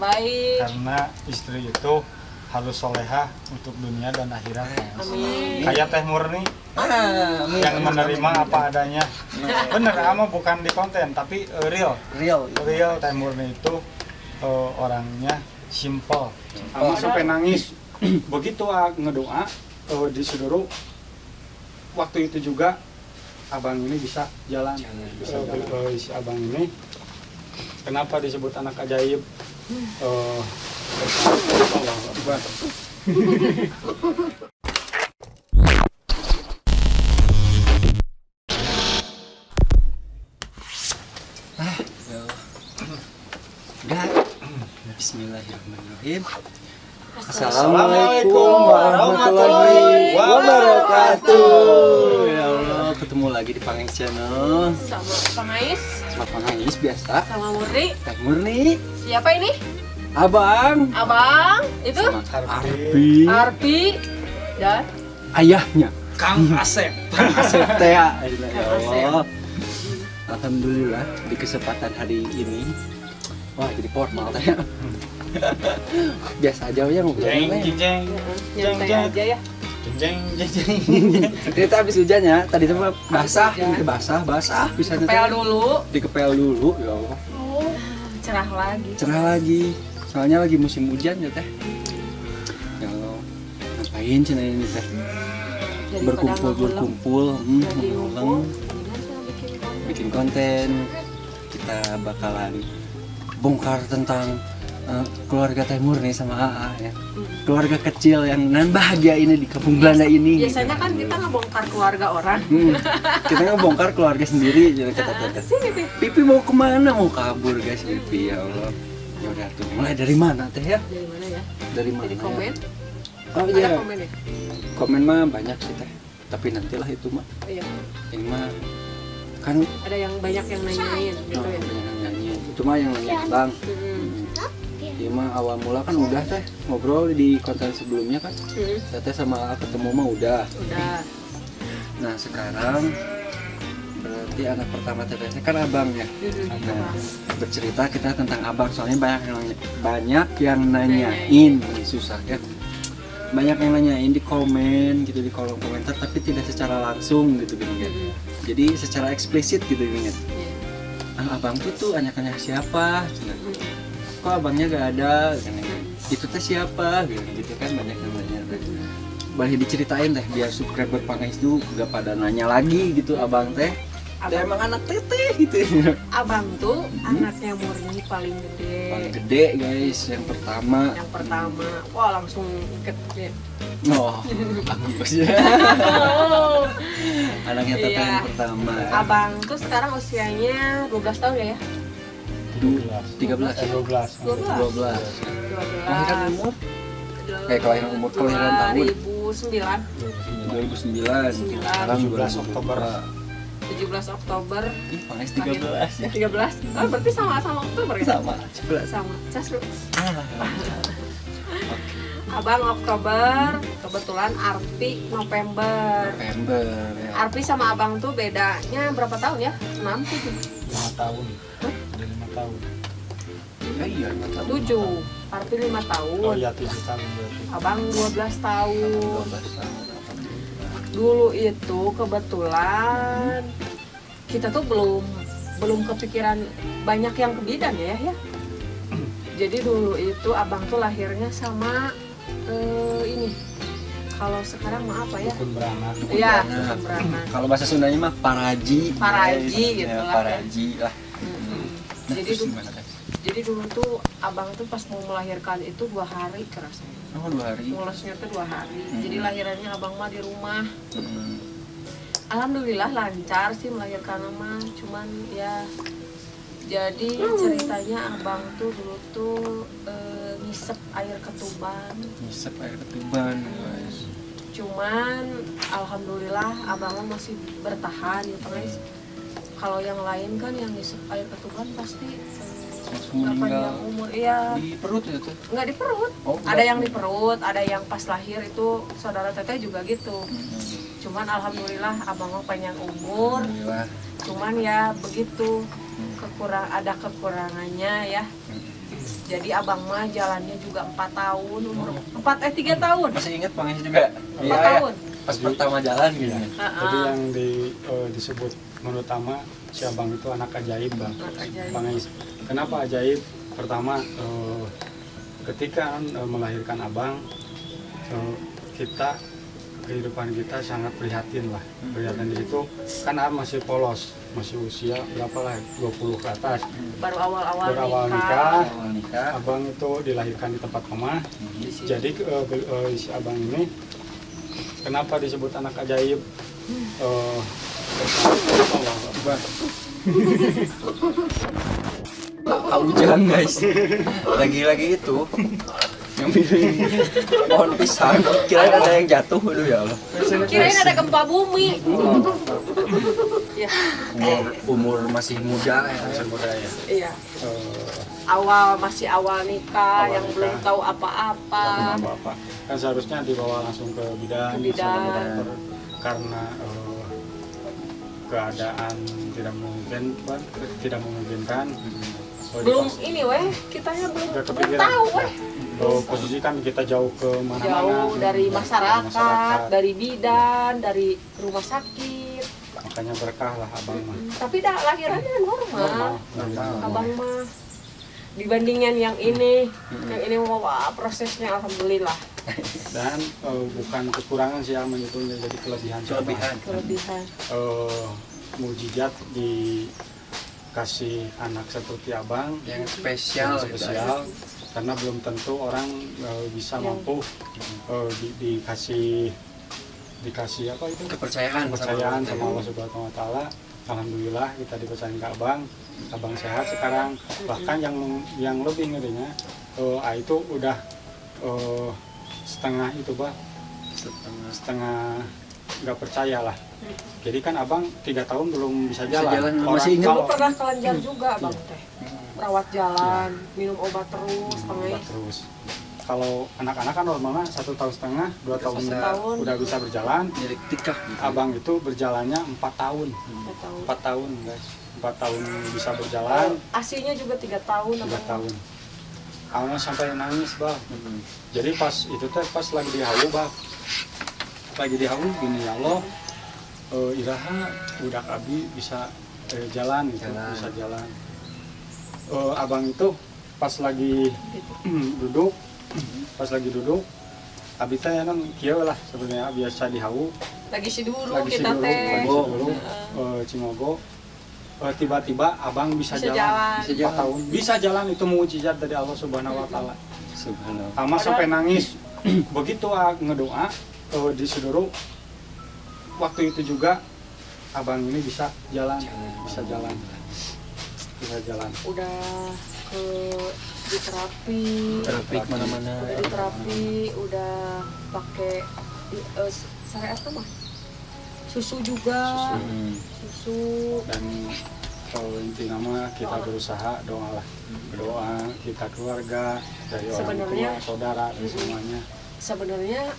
baik. Karena istri itu harus solehah untuk dunia dan akhirat. Amin. Kayak Teh Murni yang menerima apa adanya. Bener, ama bukan di konten tapi real. Teh Murni itu orangnya simple. Ama sampai nangis. Begitu ngedoa di Sudoro. Waktu itu juga abang ini bisa jalan. Si abang ini kenapa disebut anak ajaib? Allah Akbar. Bismillahirrahmanirrahim. Assalamualaikum warahmatullahi wabarakatuh. Ya Allah, ketemu lagi di Pangis Channel. Sama Pangais. Sama Pangis biasa. Sama Murni. Teh Murni. Siapa ini? Abang. Abang. Itu? Sama Arpi. Dan ayahnya Kang Asep. Asep Teh. Ya Asep. Allah. Alhamdulillah di kesempatan hari ini. Wah, jadi formal teh. Biasa aja ya ngobrolnya. nyantai aja ya. Kita habis hujan ya. Tadi tuh basah, ini basah bisa Pel dulu. dikepel dulu ya Allah. Oh, cerah lagi. Cerah lagi. Soalnya lagi musim hujan ya teh. Ya Allah. Ngapain cenah ini teh? Berkumpul, nguleng, bikin konten. Kita bakalan bongkar tentang keluarga Teh Murni sama AA ya. Keluarga kecil yang nan bahagia ini di kampung Belanda ini. Biasanya kan kita ngebongkar keluarga orang. Kita ngebongkar keluarga sendiri jadi kata-kata. Sini, Pipi mau kemana? Mau kabur guys Pipi ya Allah. Ya udah tuh mulai dari mana teh ya? Dari mana ya? Dari mana? Dari komen. Oh Ada iya. komen ya? Komen mah banyak sih teh. Tapi nantilah itu mah. Oh, iya. Ini mah kan Ada yang banyak yang nanyain gitu ya. banyak yang nyanyi. Itu mah yang nanya Bang. Dia mah awal mula kan udah teh ngobrol di konten sebelumnya kan. Teteh sama AA ketemu mah udah. Nah sekarang berarti anak pertama teteh kan abang ya. Nah, bercerita kita tentang abang soalnya banyak yang nanyain. Ini susah ya. Banyak yang nanyain di komen gitu di kolom komentar tapi tidak secara langsung gitu kan. Jadi secara eksplisit gitu kan. Abang tuh anaknya siapa? Kok abangnya gak ada? Itu teh siapa? Gitu kan banyak yang nanya. Boleh diceritain teh biar subscriber Pangis tuh gak pada nanya lagi gitu abang teh. Dia emang anak teteh gitu. Abang tuh anaknya Murni paling gede. Paling gede guys, yang pertama. Wah langsung gede. Oh, bagus ya. Anaknya teteh yang pertama. Abang tuh sekarang usianya 12 tahun ya? 13 ya? 12. 12. Kelahiran umur? Kelahiran tahun 2009. 2009. Sekarang 17 Oktober. 17 Oktober. Ih, Pangis 13 ya. 13. Oh, berarti sama Oktober ya? Sama, 11. Sama. Abang Oktober, kebetulan Arpi November. Ya. Arpi sama abang tuh bedanya berapa tahun ya? 6, 7? 5 tahun. Ada 5 tahun. Ya iya, 5 tahun. 7. Arpi 5 tahun. Oh iya 7 tahun berarti. Abang 12 tahun. 12 tahun. Dulu itu kebetulan kita tuh belum kepikiran banyak yang ke bidan ya. Jadi dulu itu abang tuh lahirnya sama ini. Kalau sekarang mah apa ya? Dukun beranak. Iya, dukun beranak. Kalau bahasa Sundanya mah paraji. Paraji gitu lah. Paraji lah. Nah, Jadi dulu tuh abang tuh pas mau melahirkan itu 2 hari kerasanya. Oh, 2 hari. Mulesnya tuh 2 hari. Jadi lahirannya abang mah di rumah. Alhamdulillah lancar sih melahirkan mah, cuman ya jadi ceritanya abang tuh dulu tuh ngisep air ketuban. Ngisep air ketuban, guys. Cuman alhamdulillah abang masih bertahan gitu guys. Kalau yang lain kan yang ngisep air ketuban pasti langsung panjang meninggal. umur. Iya. Di perut ya tuh? Nggak di perut. Oh, ada yang di perut, ada yang pas lahir itu saudara teteh juga gitu. Cuman alhamdulillah abang mah panjang umur. Alhamdulillah. Cuman ya begitu ada kekurangannya ya. Jadi abang mah jalannya juga 4 tahun, umur 3 tahun. Masih ingat Bang Is juga? 4 tahun. Pas pertama jalan gitu. Jadi yang disebut menurut Ama si abang itu anak ajaib bang. Anak ajaib. Bang Ais. Kenapa ajaib? Pertama ketika melahirkan abang kita kehidupan kita sangat prihatin lah. Prihatin di situ kan Abang masih polos, masih usia berapa lah 20 ke atas. Baru awal-awal nikah. nikah. Abang itu dilahirkan di tempat mama. Jadi si abang ini kenapa disebut anak ajaib? Allah Akbar. Hujan guys. Lagi-lagi itu yang pilih pohon pisang, kirain ada yang jatuh, aduh ya Allah. Kirain ada gempa bumi. Ya. Umur masih muda ya. Masih muda ya. Iya. Masih awal nikah, yang belum tahu apa-apa. Kan seharusnya dibawa langsung ke bidan, Ke bidan. sama dokter karena keadaan tidak memungkinkan. Belum ini weh, kitanya belum kepikiran. tahu weh. Posisi kan kita jauh ke mana-mana. Jauh dari masyarakat, dari bidan, dari rumah sakit. Makanya berkah lah abang mah. Tapi lahirannya normal. Normal. Abang mah dibandingkan yang ini wah prosesnya alhamdulillah. Dan bukan kekurangan sih yang menyebutnya jadi kelebihan. Kelebihan. Mujizat dikasih anak seperti abang Yang spesial, karena belum tentu orang bisa mampu dikasih apa itu kepercayaan sama Allah Subhanahu Wa Taala. Alhamdulillah kita dipercayain ke abang sehat sekarang. Bahkan yang lebih ngerinya itu udah setengah itu bah setengah nggak percaya lah. Jadi kan abang 3 tahun belum bisa jalan. Masih ingat Dulu pernah kelenjar juga abang teh. Rawat jalan, minum obat terus, terus. Kalau anak-anak kan normalnya 1,5 tahun, 2 tahun udah bisa berjalan. Jadi tikah. Abang itu berjalannya 4 tahun. 4 tahun guys. 4 tahun bisa berjalan. Asinya juga 3 tahun. 3 tahun. Awalnya sampai nangis bang. Jadi pas itu teh pas lagi di hawu bang. Lagi di hawu gini ya Allah. Iraha udah abi bisa jalan gitu, bisa jalan. Abang itu pas lagi duduk, abi teh kan kieu lah sebenarnya biasa di hawu. Lagi siduru kita teh. Cimogo. Tiba-tiba abang bisa jalan. 4 tahun. Bisa jalan itu mukjizat dari Allah Subhanahu Wa Taala. Subhanallah. Ama sampai nangis. Begitu ngedoa di siduru. Waktu itu juga abang ini bisa jalan. Udah di terapi kemana-mana. Udah di terapi, udah pakai syariat mah. Susu juga. Susu. Dan kalau inti nama kita berusaha doa lah. Berdoa kita keluarga dari orang tua, saudara dan semuanya. Sebenarnya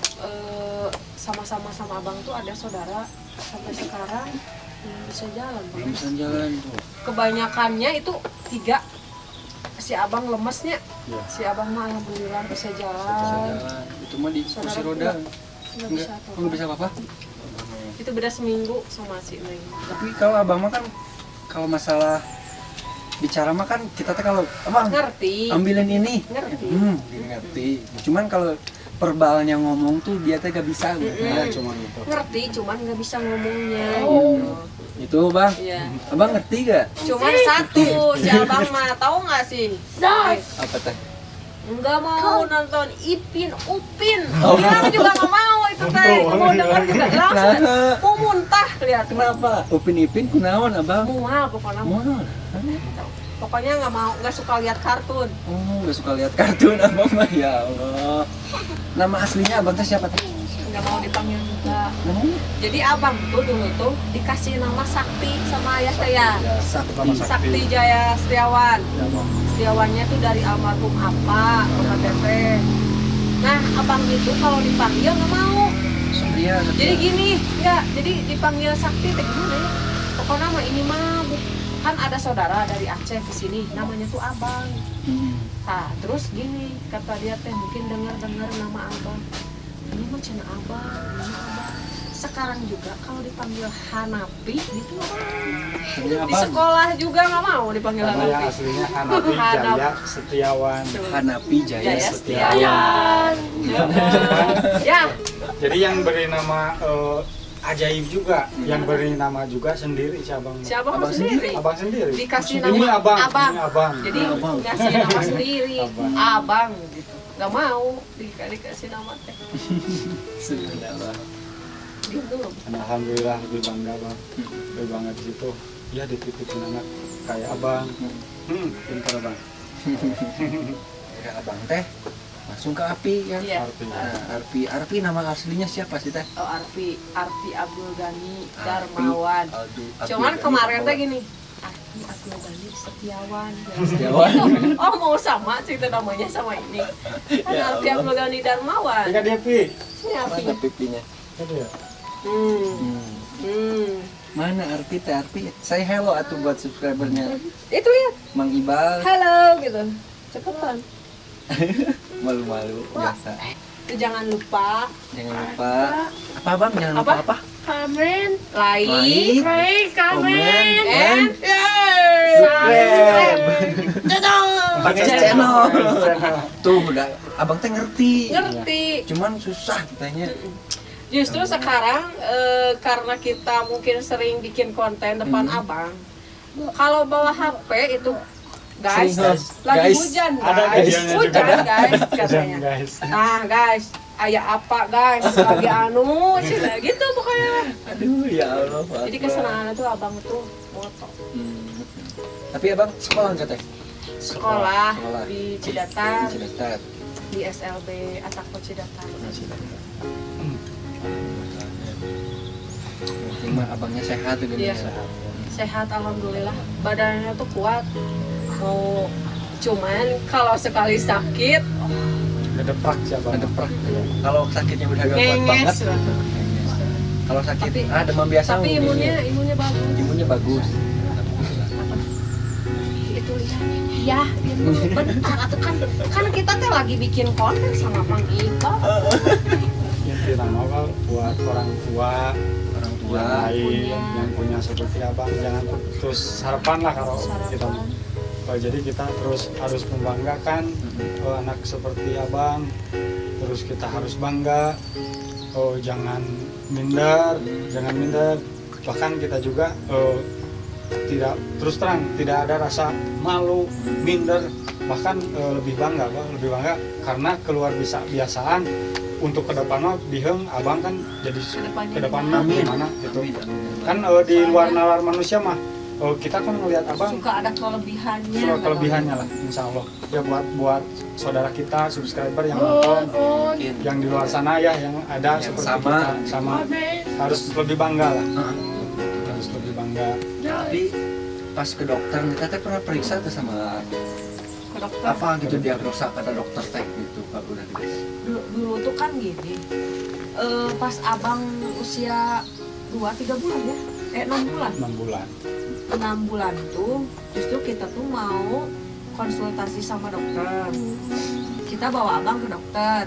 sama-sama sama abang tuh ada saudara sampai sekarang bisa jalan. Belum bisa jalan tuh. Kebanyakannya itu 3. Si abang lemesnya, Ya. si abang mah alhamdulillah bisa jalan. Itu mah di kursi roda. Enggak bisa apa-apa. Itu beda seminggu sama si Neng. Tapi kalau abang mah kan kalau masalah bicara mah kan kita teh kalau abang Ngerti. ambilin ini. Ngerti. Ngerti. Cuman kalau verbalnya ngomong tuh dia teh gak bisa gitu. Cuman itu. Ngerti, cuman nggak bisa ngomongnya. Itu bang. Iya. Abang ngerti gak? Cuman satu, si abang mah tahu nggak sih? Apa teh? Nggak mau nonton Ipin Upin. Bilang juga nggak mau itu teh. Nggak mau denger juga langsung. Mau muntah lihat. Kenapa? Upin Ipin kunaon abang? Mual pokoknya. Mual. Pokoknya nggak suka lihat kartun. Oh, nggak suka lihat kartun abang mah ya Allah. Nama aslinya abang teh siapa teh? Nggak mau dipanggil juga. Namanya? Jadi abang tuh dulu tuh dikasih nama Sakti sama ayah saya. Sakti Jaya Setiawan. Setiawannya tuh dari almarhum apa, Bapak Tete. Nah, abang itu kalau dipanggil nggak mau. Surya. Jadi gini, ya, jadi dipanggil Sakti teh gimana ya? Pokoknya nama ini mah kan ada saudara dari Aceh ke sini, namanya tuh abang. Ah, terus gini kata dia teh, mungkin dengar nama abang, ini mah cina abang, ini abang. Sekarang juga kalau dipanggil Hanapi gitu di sekolah juga nggak mau dipanggil Karena yang Hanapi. aslinya Hanapi Jaya Setiawan. Hanapi Jaya Jaya Setiawan. Ya, Jadi yang beri nama ajaib juga, yang beri nama juga sendiri si abang. si abang Abang sendiri. Abang sendiri. Dikasih Ini nama abang. abang. Ini abang. Jadi Abang. ngasih nama sendiri, Abang. abang gitu. Nggak mau dikasih nama teh. Subhanallah. Gitu loh. Alhamdulillah lebih bangga bang, lebih bangga di situ. Ya dititipin anak kayak abang. Pintar bang. Udah abang teh langsung ke Arpi ya. Iya. Nah, Arpi nama aslinya siapa sih teh? Oh, Arpi Abdul Ghani Darmawan. Arpi Cuman Ghani kemarin teh Darmawan. gini, Arpi Abdul Ghani Setiawan. Setiawan. Oh, mau sama cerita namanya sama ini. Kan Ya Arpi Allah. Abdul Ghani Darmawan. Tinggal dia pi. Ini Arpi. Mana pipinya? Itu ya. Mana Arpi teh Arpi? Say hello atuh buat subscribernya. Itu lihat. Mang Ibal. Halo gitu. Cepetan. Malu-malu biasa. Itu jangan lupa Jangan lupa. Apa bang? Jangan lupa Apa? apa? comment, like, Like, comment, and subscribe. Pakai Pakai channel. Tuh udah abang teh ngerti. Ngerti. Cuman susah kitanya. Justru sekarang karena kita mungkin sering bikin konten depan abang, kalau bawa HP itu guys, Sering, lagi guys. hujan Ada guys, videonya juga. hujan guys katanya. Guys. Nah guys, ayah apa guys, lagi anu, cina gitu pokoknya. Aduh ya Allah. Jadi kesenangan itu abang tuh moto. Tapi abang sekolah nggak teh? Sekolah Sekolah. di Cidatar, Cidatar. di SLB Atako Cidatar. Cuma abangnya sehat tuh Iya. Sehat alhamdulillah, badannya tuh kuat. Mau cuman kalau sekali sakit Ngedeprak siapa? Ngedeprak. Kalau sakitnya udah agak kuat banget. ngenges lah. Kalau sakit Tapi- demam biasa Tapi mungkin. imunnya bagus. Imunnya bagus. Itu ya bentar atuh kan kita teh lagi bikin konten sama Mang Iko. Inti nama kalau buat orang tua Orang tua. yang lain Punya. yang punya seperti abang, jangan terus harapan lah kalau kita. Sarapan. Jadi kita terus harus membanggakan anak seperti abang. Terus kita harus bangga. Jangan minder, Bahkan kita juga tidak, terus terang tidak ada rasa malu, minder, bahkan lebih bangga karena keluar biasaan untuk kedepannya biheng abang kan jadi kedepannya Amin. gimana gitu. Amin, amin. Kan di luar nalar manusia mah kita kan ngelihat abang Suka ada kelebihannya. soal kelebihannya lah, insya Allah ya buat saudara kita subscriber yang nonton, Mungkin. yang di luar sana ya, yang ada Yang seperti sama. kita sama, harus lebih bangga lah, harus lebih bangga. Tapi pas ke dokter kita teh pernah periksa tuh sama Ke dokter. apa gitu diagnosa kata dokter teh gitu kalau udah gitu. Dulu tuh kan gini. Pas abang usia 2-3 bulan ya. 6 bulan. 6 bulan 6 bulan tuh justru kita tuh mau konsultasi sama dokter. Kita bawa abang ke dokter.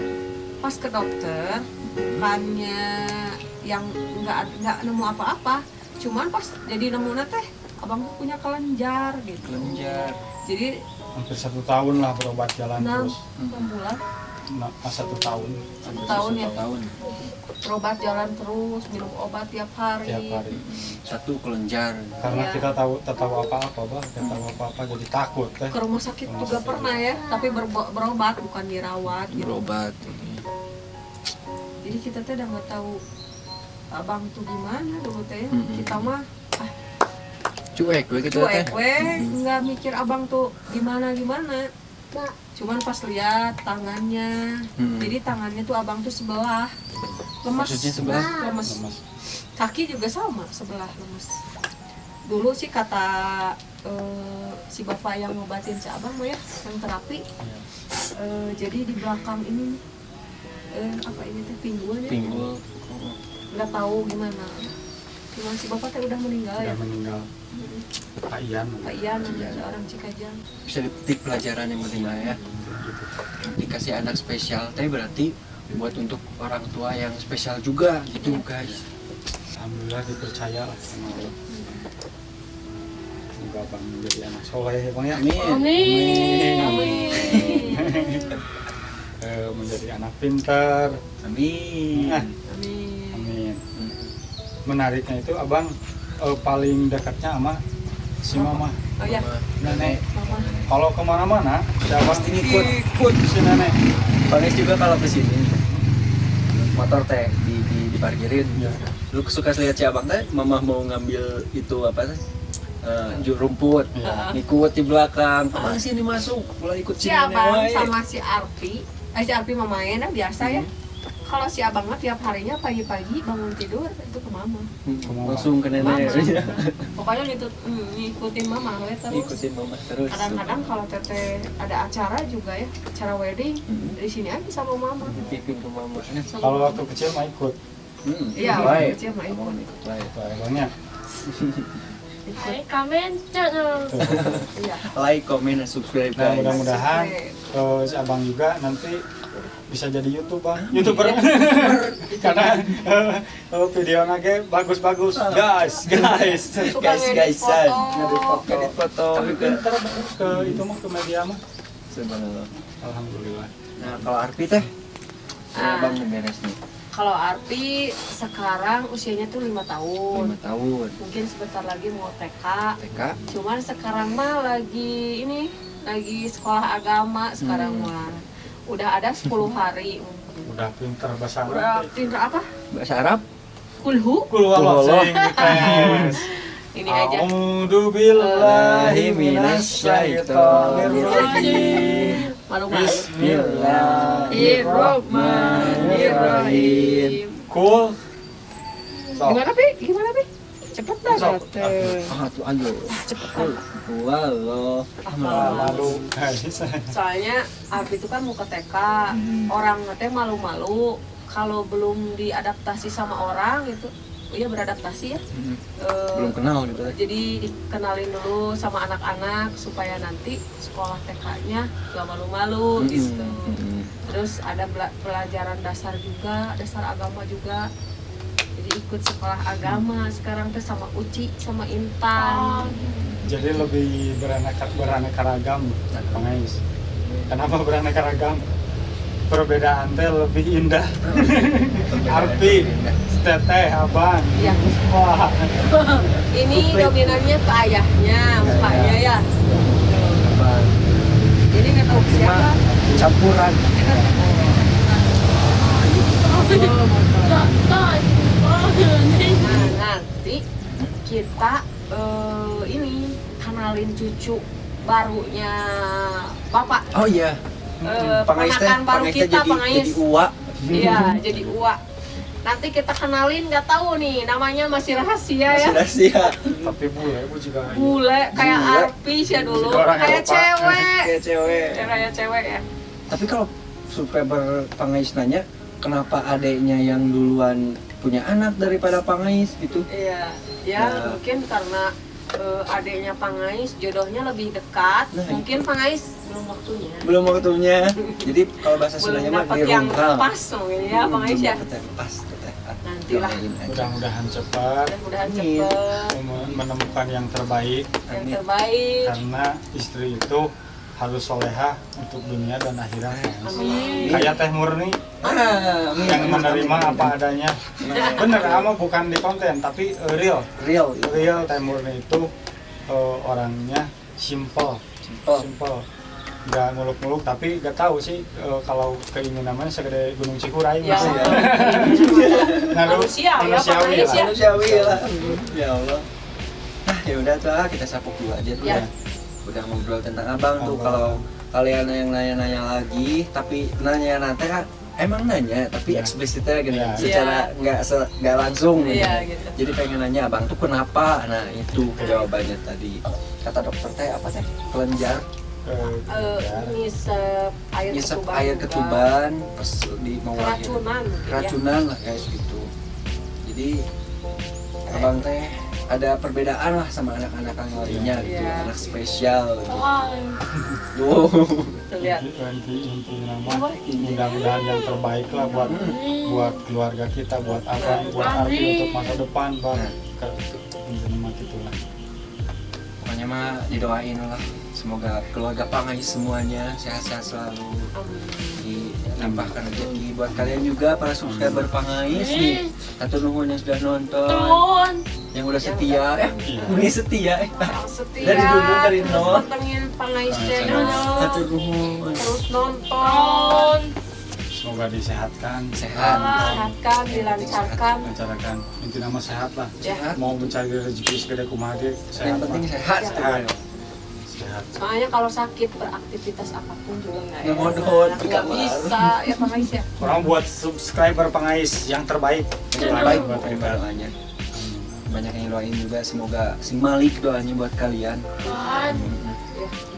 Pas ke dokter bukannya yang nggak nemu apa-apa, cuman pas jadi nemu teh abang tuh punya kelenjar gitu. Kelenjar. Jadi hampir 1 tahun lah berobat jalan 6 terus. bulan 1 tahun 1 tahun ya, Tahun. berobat jalan terus, minum obat tiap hari. tiap hari Satu kelenjar. karena Iya. kita tahu apa-apa bah, kita tahu apa-apa jadi takut teh. Ke rumah sakit juga pernah ya, tapi berobat bukan dirawat gitu. Berobat. Jadi kita tuh udah nggak tahu abang tuh gimana dulu teh. Kita mah Cuek we gitu teh. cuek we, nggak mikir abang tuh gimana. Cuman pas lihat tangannya, jadi tangannya tuh abang tuh sebelah lemas. Maksudnya sebelah? Lemes. Lemas. Kaki juga sama, sebelah lemes. Dulu sih kata si bapak yang ngobatin si abang mah ya, yang terapi, jadi di belakang ini apa ini teh pinggul ya, Pinggul. nggak tahu gimana. Cuma si bapak teh udah meninggal ya. Udah meninggal. Pak Ian. Pak Ian ada orang Cikajang. Bisa dipetik pelajaran yang penting lah ya. Dikasih anak spesial teh berarti buat untuk orang tua yang spesial juga gitu guys. Alhamdulillah dipercaya lah sama Allah. Semoga abang menjadi anak soleh ya bang ya. Amin. Menjadi anak pintar. Amin. Amin. Menariknya itu abang paling dekatnya sama si mama. Oh ya, Nenek. mama. Kalau kemana-mana, si abang Pasti ngikut si nenek. Panis juga kalau kesini motor teh diparkirin. Iya. Lu suka lihat si abang teh, mama mau ngambil itu apa teh? Rumput, Iya. ngikut di belakang. Abang sini masuk, mulai ikut Si si nenek abang wae. sama si Arpi, si Arpi mamanya nah biasa ya. Kalau si abang mah tiap harinya pagi-pagi bangun tidur itu ke mama. Langsung ke nenek. Mama. Pokoknya ngikutin mama we terus. Ikutin mama terus. Kadang-kadang kalau teteh ada acara juga ya, acara wedding, dari sini aja sama mama. Dititipin ke mama. Kalau waktu kecil mah ikut. Iya, baik. kecil mah ikut. Baik. Itu abangnya. Like, comment, channel. Iya. Like, comment, dan subscribe Nah, guys. mudah-mudahan si abang juga nanti bisa jadi YouTuber. Karena video nage bagus-bagus. Guys. Suka Guys, ngedit foto. Ngedit foto. Tapi pintar ke itu mah ke media mah. Subhanallah. Alhamdulillah. Nah, kalau Arpi teh, abang beres nih. Kalau Arpi sekarang usianya tuh 5 tahun. 5 tahun. Mungkin sebentar lagi mau TK. TK. Cuman sekarang mah lagi sekolah agama sekarang mah. Udah ada 10 hari. Udah pintar bahasa Udah Arab. pinter apa? Bahasa Arab? Kulhu. Kul wallah Kulhu. sing dites. Ini aja. A'udzu billahi minasyaitonir rajim. Malu-malu. Bismillahirrahmanirrahim. Kul. Sok. Gimana, Pi? Cepet dah. Sok. Tuh ayo. Cepetan. Wallah. Malu. Soalnya Arpi itu kan mau ke TK. Orang teh malu-malu kalau belum diadaptasi sama orang itu. Iya beradaptasi ya. Belum kenal gitu. Jadi dikenalin dulu sama anak-anak supaya nanti sekolah TK-nya gak malu-malu gitu. Terus ada pelajaran dasar juga, dasar agama juga. Jadi ikut sekolah agama sekarang tuh sama Uci, sama Intan. Jadi lebih beraneka ragam, Bang Ais. Kenapa beraneka ragam? Perbedaan teh lebih indah. Arpi, teteh, abang. Iya. Wah, Ini dominannya ke ayahnya, mukanya ya. Jadi nggak tahu siapa. Campuran. Nah nanti kita ini kenalin cucu barunya bapak. Oh iya. Ponakan baru kita, Pengais. jadi uak. Iya, jadi uak. Nanti kita kenalin, nggak tahu nih namanya masih rahasia ya. Masih rahasia. tapi bule juga. Bule kayak Bule. Arpi ya dulu, Orang kayak Eropa. cewek. Kayak cewek. Kayak cewek ya. Tapi kalau subscriber Pangais nanya, kenapa adeknya yang duluan punya anak daripada Pangais gitu? Iya, ya Nah. mungkin karena adiknya Pangais jodohnya lebih dekat. Nah, Mungkin Pangais belum waktunya. Belum waktunya. Jadi kalau bahasa Belum Sundanya mah dapat yang dirongkal. pas mungkin ya Pangais ya. Belum dapet yang pas. Nantilah. Doain aja. Mudah-mudahan cepat Mudah-mudahan Amin. cepet menemukan yang terbaik. yang Amin. terbaik. Karena istri itu harus solehah untuk dunia dan akhirat. Amin. Kayak Teh Murni Amin. yang menerima apa adanya. Bener, ama bukan di konten tapi real. Real. Real Teh Murni itu orangnya simple, nggak muluk-muluk, tapi nggak tahu sih kalau keinginannya segede Gunung Cikuray Ya. masih. Manusia ya, manusiawi Pangais lah. ya. Manusiawi lah. Ya Allah. Nah, ya udah tuh kita sapuk dulu aja tuh Ya. ya. Udah ngobrol tentang abang tuh. Abang. Kalau kalian yang nanya-nanya lagi, tapi nanya nanti kan emang nanya, tapi Ya. eksplisitnya gini, Ya. secara nggak langsung. Iya, gitu. gitu. Jadi pengen nanya abang tuh kenapa? Nah itu jawabannya tadi. Kata dokter teh apa teh? Kelenjar, Ngisep air nyesep ketuban. air juga. ketuban, pas di mau Keracunan mungkin ya. keracunan lah kayak gitu. Jadi Abang teh ada perbedaan lah sama anak-anak yang lainnya gitu, Iya. anak spesial gitu. Wah, Lihat. Inti nama mudah-mudahan yang terbaik lah buat keluarga kita, buat abang, buat Arfi untuk masa depan bang. Intinya itulah. Pokoknya mah didoain lah, semoga keluarga Pangais semuanya sehat-sehat selalu, dilimpahkan rezeki buat kalian juga para subscriber Pangais nih. Atur nuhun yang sudah nonton, turun. yang udah setia, ini setia, Yang setia. dari dulu dari terus nol. pantengin Pangais Channel. Atur nuhun, Terus nonton. Semoga disehatkan, sehat, Disehatkan, dilancarkan. lancarkan. Inti nama sehat lah. Ya. Mau mencari rezeki segede kumaha ge, yang sehat penting lah. sehat. Sehat. Sehat. Soalnya kalau sakit beraktivitas apapun juga nggak Nggak mau nggak bisa ya Pangais ya. Orang buat subscriber Pangais yang terbaik. Baik buat buat kita. doanya. Banyak yang doain juga, semoga si Malik doanya buat kalian. Tuhan.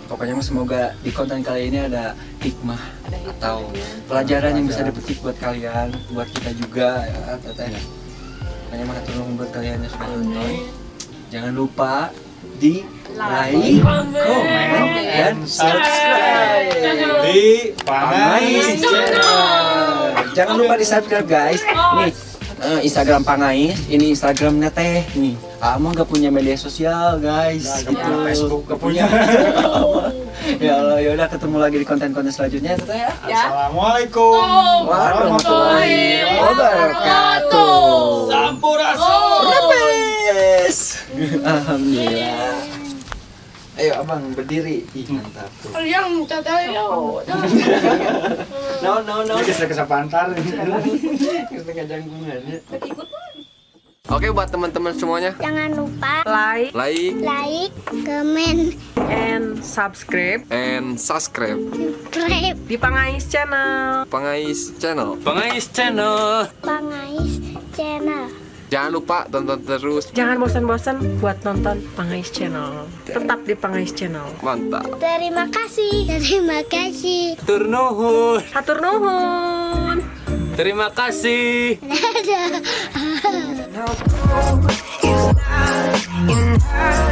Pokoknya mah semoga di konten kali ini ada hikmah Ada atau hikmahnya. pelajaran yang bisa dipetik buat kalian, buat kita juga ya, teteh. Pokoknya mah hatur nuhun buat kalian yang sudah nonton. Jangan lupa di like, komen, dan subscribe Di Pangais Pangais Channel. Jangan lupa di subscribe guys. Nih Instagram Pangais, ini Instagramnya teh nih. Amang gak punya media sosial guys. Gak punya Facebook, gak punya. Ya Allah, yaudah ketemu lagi di konten-konten selanjutnya teteh ya. Ya. Assalamualaikum Warahmatullahi wabarakatuh. Sampurasun. Rebes. Alhamdulillah. Ayo abang berdiri. Ih mantap tuh. Kalian catayo. No. Ini bisa kesapantar. Kita janggungan ya. Oke buat teman-teman semuanya, Jangan lupa Like like, comment, and subscribe and subscribe subscribe di Pangais Channel. Pangais Channel. Pangais Channel. Jangan lupa tonton terus. Jangan bosan-bosan buat nonton Pangais Channel. Tetap di Pangais Channel. Mantap. Terima kasih. Terima kasih. Hatur nuhun. Hatur nuhun. Terima kasih. Dadah. You're not